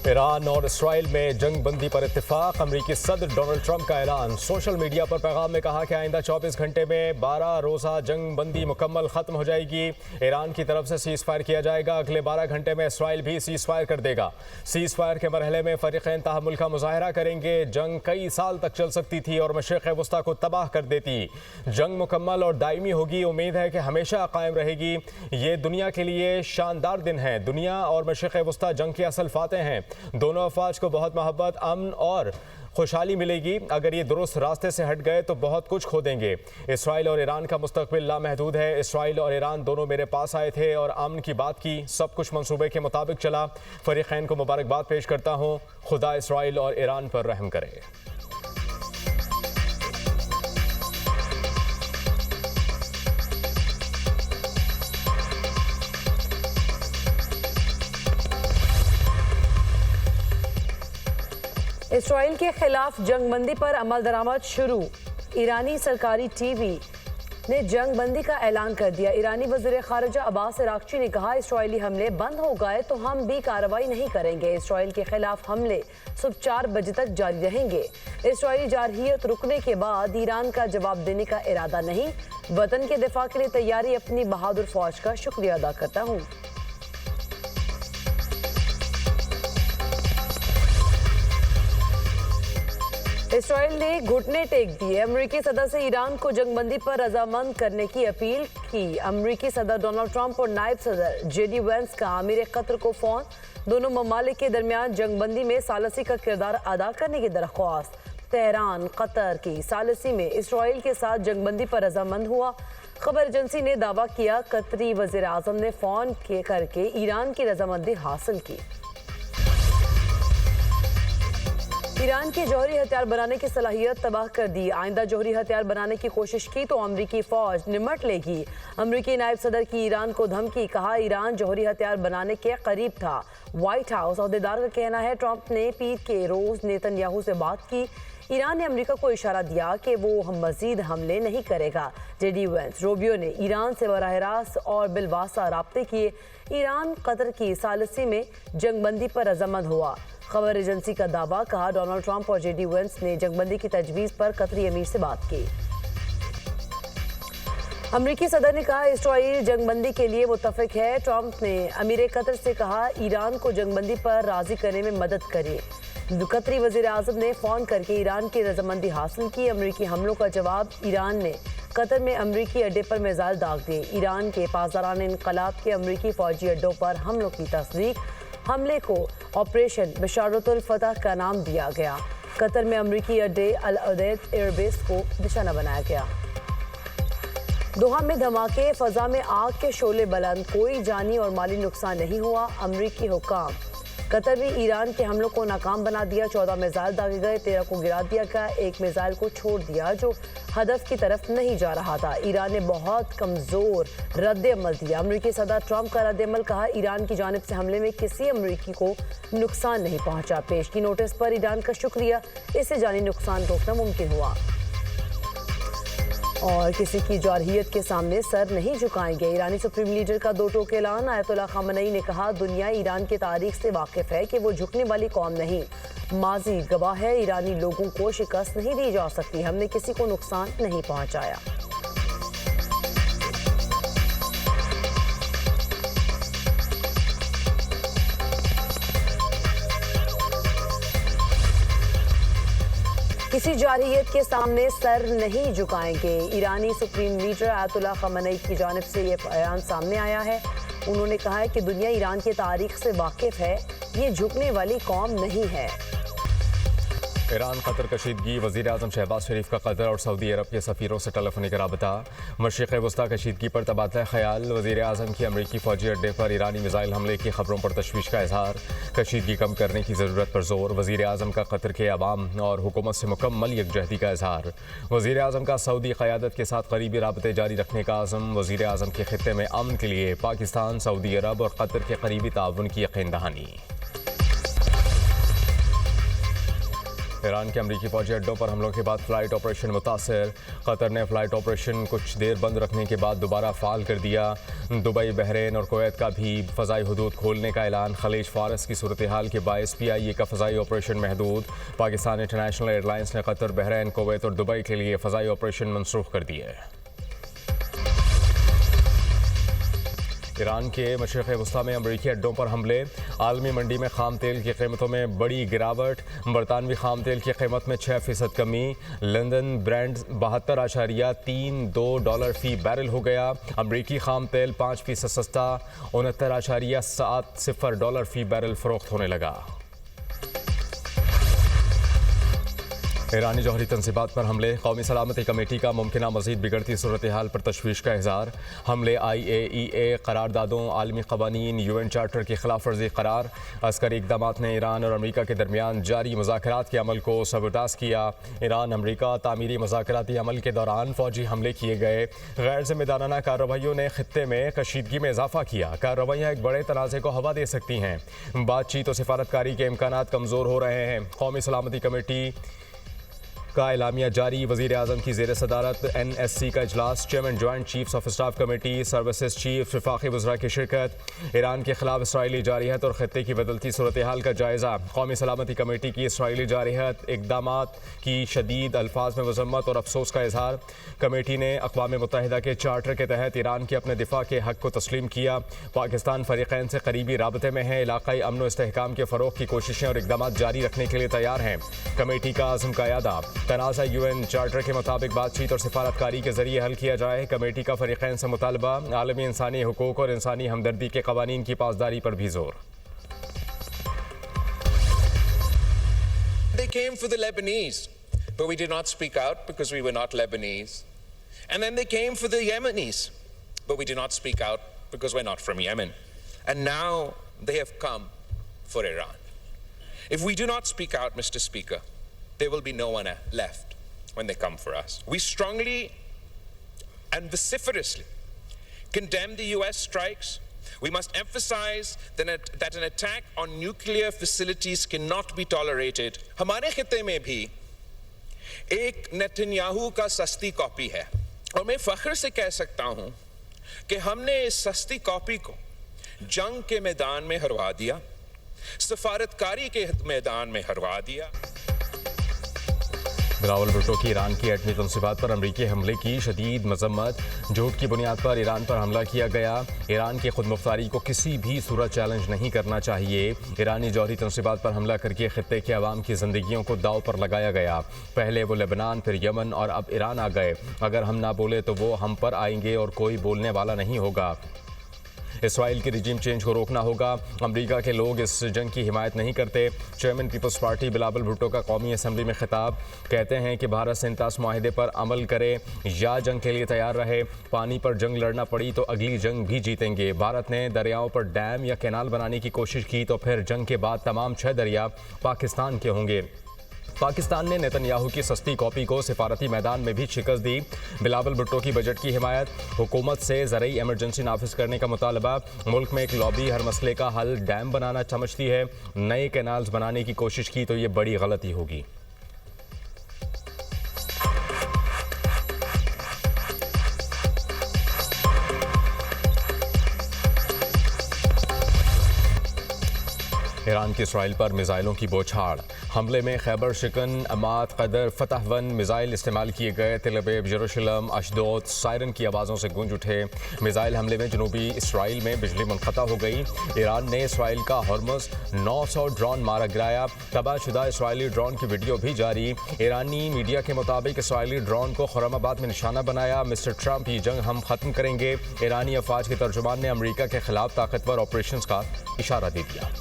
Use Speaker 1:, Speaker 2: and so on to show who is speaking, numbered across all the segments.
Speaker 1: Iran और Israel में जंग बंदी पर इत्तेफाक। अमरीकी सदर डोनाल्ड ट्रंप का ऐलान। सोशल मीडिया पर पैगाम में कहा कि आइंदा 24 घंटे में 12 रोज़ा जंग बंदी मुकम्मल ख़त्म हो जाएगी। ईरान की तरफ से सीज़ फायर किया जाएगा। अगले 12 घंटे में इसराइल भी सीज़ फायर कर देगा। सीज़ फायर के मरहले में फ़रीक़ैन तहम्मुल का मुज़ाहरा करेंगे। जंग कई साल तक चल सकती थी और मशरिक़ वस्ता को तबाह कर देती। जंग मुकम्मल और दायमी होगी। उम्मीद है कि हमेशा कायम रहेगी। ये दुनिया के लिए शानदार दिन है। दुनिया और मशरिक़ वस्ता जंग के असल फाते हैं। दोनों अफवाज को बहुत मोहब्बत, अमन और खुशहाली मिलेगी। अगर ये दुरुस्त रास्ते से हट गए तो बहुत कुछ खो देंगे। इसराइल और ईरान का मुस्तकबिल लामहदूद है। इसराइल और ईरान दोनों मेरे पास आए थे और अमन की बात की। सब कुछ मंसूबे के मुताबिक चला। फरीक़ैन को मुबारकबाद पेश करता हूँ। खुदा इसराइल और ईरान पर रहम करे।
Speaker 2: इसराइल के खिलाफ जंगबंदी पर अमल दरामद शुरू। ईरानी सरकारी टीवी ने जंगबंदी का ऐलान कर दिया। ईरानी वज़ीर ख़ारिजा अब्बास अराग़ची ने कहा, इसराइली हमले बंद हो गए तो हम भी कार्रवाई नहीं करेंगे। इसराइल के खिलाफ हमले सुबह 4 बजे तक जारी रहेंगे। इसराइली जारहियत रुकने के बाद ईरान का जवाब देने का इरादा नहीं। वतन के दिफा के लिए तैयारी। अपनी बहादुर फौज का शुक्रिया अदा करता हूँ। इसराइल ने घुटने टेक दिए। अमेरिकी सदर से ईरान को जंगबंदी पर रजामंद करने की अपील की। अमेरिकी सदर डोनाल्ड ट्रंप और नायब सदर जेडी वेंस का अमीर कतर को फोन। दोनों ममालिक के दरमियान जंगबंदी में सालसी का किरदार अदा करने की दरख्वास्त। तेहरान कतर की सालसी में इसराइल के साथ जंगबंदी पर रजामंद हुआ। खबर एजेंसी ने दावा किया, कतरी वज़ीर आज़म ने फोन करके ईरान की रजामंदी हासिल की। ईरान की जौहरी हथियार बनाने की सलाहियत तबाह कर दी। आइंदा जौहरी हथियार बनाने की कोशिश की तो अमरीकी फौज निमट लेगी। अमरीकी नायब सदर की ईरान को धमकी। कहा, ईरान जौहरी हथियार बनाने के करीब था। व्हाइट हाउस अहदेदार का कहना है, ट्रंप ने पीर के रोज नेतन्याहू से बात की। ईरान ने अमेरिका को इशारा दिया कि वो मजीद हमले नहीं करेगा। जेडी वेंस रोबियो ने ईरान से बराह रास्त और बिलवासा राब्ते किए। ईरान कतर की सालसी में जंगबंदी पर रजामंद हुआ। खबर एजेंसी का दावा। कहा, डोनाल्ड ट्रंप और जेडी वेंस ने जंगबंदी की तजवीज़ पर कतरी अमीर से बात की। अमरीकी सदर ने कहा, इसराइल जंगबंदी के लिए मुत्तफिक है। ट्रंप ने अमीर कतर से कहा, ईरान को जंगबंदी पर राजी करने में मदद करिए। कतरी वज़ीर आज़म ने फ़ोन करके ईरान की रजामंदी हासिल की। अमरीकी हमलों का जवाब। ईरान ने कतर में अमरीकी अड्डे पर मिसाइल दाग दिए। ईरान के पासदारान इनकलाब के अमरीकी फ़ौजी अड्डों पर हमलों की तस्दीक। हमले को ऑपरेशन बशारतुल फतह का नाम दिया गया। कतर में अमरीकी अड्डे अल उदैद एयरबेस को निशाना बनाया गया। दोहा में धमाके, फ़ज़ा में आग के शोले बुलंद। कोई जानी और माली नुकसान नहीं हुआ। अमरीकी हुक्काम। कतर भी ईरान के हमलों को नाकाम बना दिया। 14 मिसाइल दागे गए, 13 को गिरा दिया गया। एक मिसाइल को छोड़ दिया जो हदफ की तरफ नहीं जा रहा था। ईरान ने बहुत कमज़ोर रद्द-ए-अमल दिया। अमरीकी सदर ट्रंप का रद्द-ए-अमल। कहा, ईरान की जानिब से हमले में किसी अमरीकी को नुकसान नहीं पहुंचा। पेश की नोटिस पर ईरान का शुक्रिया। इससे जानी नुकसान रोकना मुमकिन हुआ। और किसी की जारहियत के सामने सर नहीं झुकाएंगे। ईरानी सुप्रीम लीडर का दो टोक ऐलान। आयतुल्लाह ख़ामेनी ने कहा, दुनिया ईरान की तारीख से वाकिफ़ है कि वो झुकने वाली कौम नहीं। माजी गवाह है, ईरानी लोगों को शिकस्त नहीं दी जा सकती। हमने किसी को नुकसान नहीं पहुंचाया। किसी जारहियत के सामने सर नहीं झुकाएंगे। ईरानी सुप्रीम लीडर आयतुल्लाह ख़ामेनी की जानिब से ये बयान सामने आया है। उन्होंने कहा है कि दुनिया ईरान की तारीख से वाकिफ़ है, ये झुकने वाली कौम नहीं है।
Speaker 1: ईरान कतर कशीदगी। वज़ीर आज़म शहबाज शरीफ का कतर और सऊदी अरब के सफ़ीरों से टेलीफोनिक राबता। मशरिक़ वस्ता कशीदगी पर तबादला ख्याल। वज़ीर आज़म की अमरीकी फ़ौजी अड्डे पर ईरानी मिसाइल हमले की खबरों पर तशवीश का इजहार। कशीदगी कम करने की ज़रूरत पर जोर। वज़ीर आज़म का कतर के अवाम और हुकूमत से मुकम्मल यकजहती का इजहार। वज़ीर आज़म का सऊदी क़यादत के साथ करीबी राबते जारी रखने का आज़म। वज़ीर आज़म के ख़ित्ते में अमन के लिए पाकिस्तान, सऊदी अरब और कतर के करीबी ताउन की यकीन दहानी। ईरान के अमरीकी फौजी अड्डों पर हमलों के बाद फ्लाइट ऑपरेशन मुतासर। कतर ने फ्लाइट ऑपरेशन कुछ देर बंद रखने के बाद दोबारा फाल कर दिया। दुबई, बहरीन और कुवैत का भी फ़ज़ाई हदूद खोलने का ऐलान। खलीज फारस की सूरत हाल के बायस PIA का फ़ज़ाई ऑपरेशन महदूद। पाकिस्तान इंटरनेशनल एयरलाइंस ने कतर, बहरीन, कुवैत और दुबई के लिए फ़ज़ाई ऑपरेशन मनसूख कर दिए। ईरान के मशरिक़ वस्ता में अमरीकी अड्डों पर हमले। आलमी मंडी में खाम तेल की कीमतों में बड़ी गिरावट। बरतानवी खाम तेल की कीमत में 6% कमी। लंदन ब्रांड $72.32 फ़ी बैरल हो गया। अमरीकी खाम तेल 5% सस्ता $69.70 फ़ी बैरल फ़रोख्त होने लगा। ईरानी जौहरी तंसीबात पर हमले। कौमी सलामती कमेटी का मुमकिन मज़ीद बिगड़ती सूरत हाल पर तशवीश का इज़हार। हमले IAEA करारदादों, आलमी क़वानीन, UN चार्टर की खिलाफ वर्जी करार। अस्करी इक़दामात ने ईरान और अमरीका के दरमियान जारी मुज़ाकरात के अमल को सबोटाज किया। ईरान अमरीका तामीरी मुज़ाकराती अमल के दौरान फ़ौजी हमले किए गए। गैर ज़िम्मेदाराना कार्रवाइयों ने ख़ित्ते में कशीदगी में इजाफा किया। कार्रवाइयाँ एक बड़े तनाज़े को हवा दे सकती हैं। बातचीत और सिफारतकारी के इम्कानात कमज़ोर हो रहे हैं। कौमी सलामती कमेटी का एलामिया जारी। वज़ीर आज़म की ज़ेर सदारत NSC का इजलास। Chairman joint chiefs of staff committee, services chief, वफाकी वज़रा की शिरकत। ईरान के खिलाफ इसराइली जारियत और ख़त्ते की बदलती सूरत हाल का जायज़ा। कौमी सलामती कमेटी की इसराइली जारियत इक़दामात की शदीद अल्फाज में मज़म्मत और अफसोस का इजहार। कमेटी ने अक़वाम मुत्तहिदा के चार्टर के तहत ईरान के अपने दिफा के हक़ को तस्लीम किया। पाकिस्तान फ़रीक़ैन से करीबी राबते में है। इलाक़ाई अमन व इस्तेहकाम के फ़रोग़ की कोशिशें और इक़दामात जारी रखने के लिए तैयार हैं। कमेटी का आज़म का यादा। तनाज़ा UN चार्टर के मुताबिक बातचीत और सिफारतकारी के जरिए हल किया जाए। कमेटी का फ़रीक़ैन से मुतालबा आलमी इंसानी हुकूक़ और इंसानी हमदर्दी के क़वानीन की पासदारी पर भी जोर।
Speaker 3: They came for the Lebanese, but we did not speak out because we were not Lebanese. And then they came for the Yemenis, but we did not speak out because we're not from Yemen. And now they have come for Iran. If we do not speak out, Mr. Speaker, there will be no one left when they come for us. We strongly and vociferously condemn the US strikes. We must emphasize that an attack on nuclear facilities cannot be tolerated. हमारे खित्ते में भी एक Netanyahu का सस्ती copy है और मैं फख्र से कह सकता हूं कि हमने इस सस्ती कॉपी को जंग के मैदान में हरवा दिया, सफारतकारी के मैदान में हरवा दिया।
Speaker 1: बिलावल भुट्टो की ईरान की एटमी तंसीबात पर अमरीकी हमले की शदीद मजम्मत। झूठ की बुनियाद पर ईरान पर हमला किया गया। ईरान की खुद मुख्तारी को किसी भी सूरत चैलेंज नहीं करना चाहिए। ईरानी जौहरी तंसीबात पर हमला करके खित्ते के अवाम की ज़िंदगियों को दाव पर लगाया गया। पहले वो लेबनान, फिर यमन और अब ईरान आ गए। अगर हम ना बोले तो वो हम पर आएंगे और कोई बोलने वाला नहीं होगा। इसराइल की रिजीम चेंज को रोकना होगा। अमेरिका के लोग इस जंग की हिमायत नहीं करते। Chairman Peoples Party Bilawal Bhutto का कौमी असम्बली में खिताब। कहते हैं कि भारत से इंतास माहिदे पर अमल करे या जंग के लिए तैयार रहे। पानी पर जंग लड़ना पड़ी तो अगली जंग भी जीतेंगे। भारत ने दरियाओं पर डैम या कैनाल बनाने की कोशिश की तो फिर जंग के बाद तमाम 6 दरिया पाकिस्तान के होंगे। पाकिस्तान ने नेतन्याहू की सस्ती कॉपी को सिफारती मैदान में भी शिकस्त दी। बिलावल भुट्टो की बजट की हिमायत। हुकूमत से ज़रूरी एमरजेंसी नाफिज करने का मुतालबा। मुल्क में एक लॉबी हर मसले का हल डैम बनाना समझती है। नए कैनाल्स बनाने की कोशिश की तो ये बड़ी गलती होगी। ईरान की इसराइल पर मिसाइलों की बौछार। हमले में खैबर शिकन, अमाद, कदर, फतह-1 मिसाइल इस्तेमाल किए गए। तेल अवीव, यरूशलेम, अशदोद सायरन की आवाज़ों से गूंज उठे। मिसाइल हमले में जनूबी इसराइल में बिजली मुनक़ता हो गई। ईरान ने इसराइल का हॉर्मुज़ 900 ड्रोन मारा गिराया। तबाहशुदा इसराइली ड्रोन की वीडियो भी जारी। ईरानी मीडिया के मुताबिक इसराइली ड्रोन को खुर्रमाबाद में निशाना बनाया। मिस्टर ट्रंप, ये जंग हम ख़त्म करेंगे। ईरानी अफवाज के तर्जुमान ने अमरीका के खिलाफ ताकतवर ऑपरेशन का इशारा दे दिया।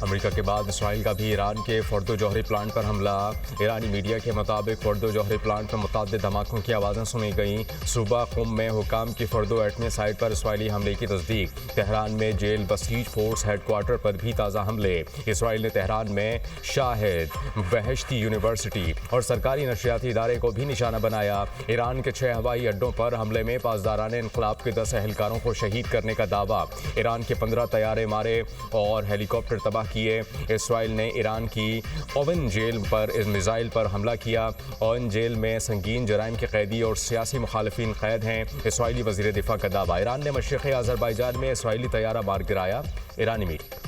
Speaker 1: अमेरिका के बाद इसराइल का भी ईरान के फर्दो जौहरी प्लांट पर हमला। ईरानी मीडिया के मुताबिक फर्दो जौहरी प्लांट पर मुतअद्दिद धमाकों की आवाज़ें सुनी गईं। सूबा कुम में हुकाम की फर्दो एटमी साइट पर इसराइली हमले की तस्दीक। तेहरान में जेल बसीज फोर्स हेडक्वार्टर पर भी ताज़ा हमले। इसराइल ने तेहरान में शाहिद, बहश्ती यूनिवर्सिटी और सरकारी नशरियाती इदारे को भी निशाना बनाया। ईरान के 6 हवाई अड्डों पर हमले में पासदारान इनकलाब के 10 एहलकारों को शहीद करने का दावा। ईरान के 15 तैयारे मारे और हेलीकॉप्टर तबाह किए। इसराइल ने ईरान की ओवन जेल पर मिसाइल पर हमला किया। ओवन जेल में संगीन जराइम के कैदी और सियासी मुखालिफिन कैद हैं। इसराइली वज़ीर दिफा का दावा। ईरान ने मशरिक़ी अज़रबाईजान में इसराइली तैयारा मार गिराया। ईरानी मीडिया।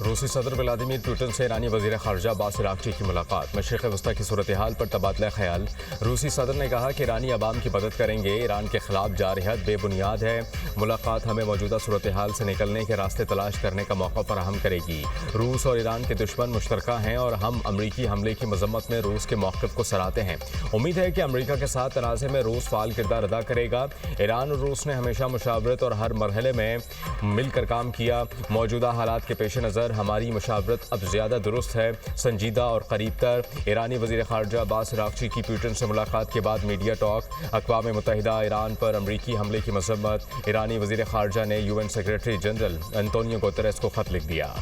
Speaker 1: रूसी सदर व्लादिमीर पुतिन से ईरानी वज़ीर ख़ारजा अब्बास अराग़ची की मुलाकात। मशरिक़ वस्ता की सूरत हाल पर तबादला ख्याल। रूसी सदर ने कहा कि ईरानी अवाम की मदद करेंगे। ईरान के खिलाफ जारहत बेबुनियाद है। मुलाकात हमें मौजूदा सूरत हाल से निकलने के रास्ते तलाश करने का मौका फराहम करेगी। रूस और ईरान के दुश्मन मुश्तरका हैं और हम अमरीकी हमले की मजम्मत में रूस के मौक़िफ़ को सराहते हैं। उम्मीद है कि अमरीका के साथ तनाज़े में रूस फ़ाल किरदार अदा करेगा। ईरान और रूस ने हमेशा मुशावरत और हर मरहले में मिलकर काम किया। मौजूदा हालात के पेश नज़र हमारी मुशावरत अब ज़्यादा दुरुस्त है, संजीदा और करीब तर। ईरानी वज़ीर ख़ारजा अब्बास अराग़ची की पुतिन से मुलाकात के बाद मीडिया टॉक। अक़वाम मुत्तहिदा ईरान पर अमरीकी हमले की मज़म्मत। ईरानी वज़ीर ख़ारजा ने UN secretary general Antonio Guterres को ख़त लिख दिया।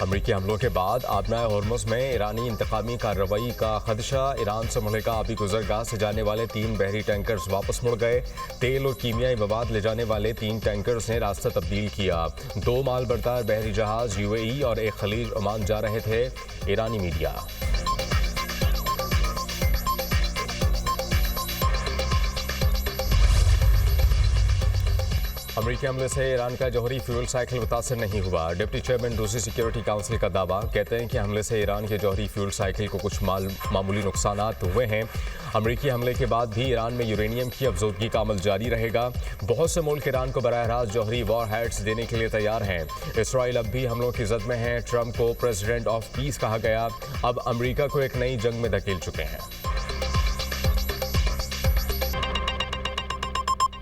Speaker 1: अमरीकी हमलों के बाद आबनाए होर्मुज़ में ईरानी इंतकामी कार्रवाई का खदशा। ईरान से मुल्का आबी गुजरगाह से जाने वाले 3 बहरी टैंकर्स वापस मुड़ गए। तेल और कीमियाई मवाद ले जाने वाले 3 टैंकर्स ने रास्ता तब्दील किया। 2 माल बरदार बहरी जहाज UAE और एक खलीज ओमान जा रहे थे। ईरानी मीडिया। अमरीकी हमले से ईरान का जौहरी फ्यूल साइकिल मुतासर नहीं हुआ। डिप्टी चेयरमैन रूसी सिक्योरिटी काउंसिल का दावा। कहते हैं कि हमले से ईरान के जौहरी फ्यूल साइकिल को कुछ मामूली नुकसानात हुए हैं। अमरीकी हमले के बाद भी ईरान में यूरेनियम की अफजोदगी का अमल जारी रहेगा। बहुत से मुल्क ईरान को बराह रास्त जौहरी वॉर हेड्स देने के लिए तैयार हैं। इसराइल अब भी हमलों की जद में है। ट्रंप को प्रेसिडेंट ऑफ पीस कहा गया। अब अमरीका को एक नई जंग में धकेल चुके हैं।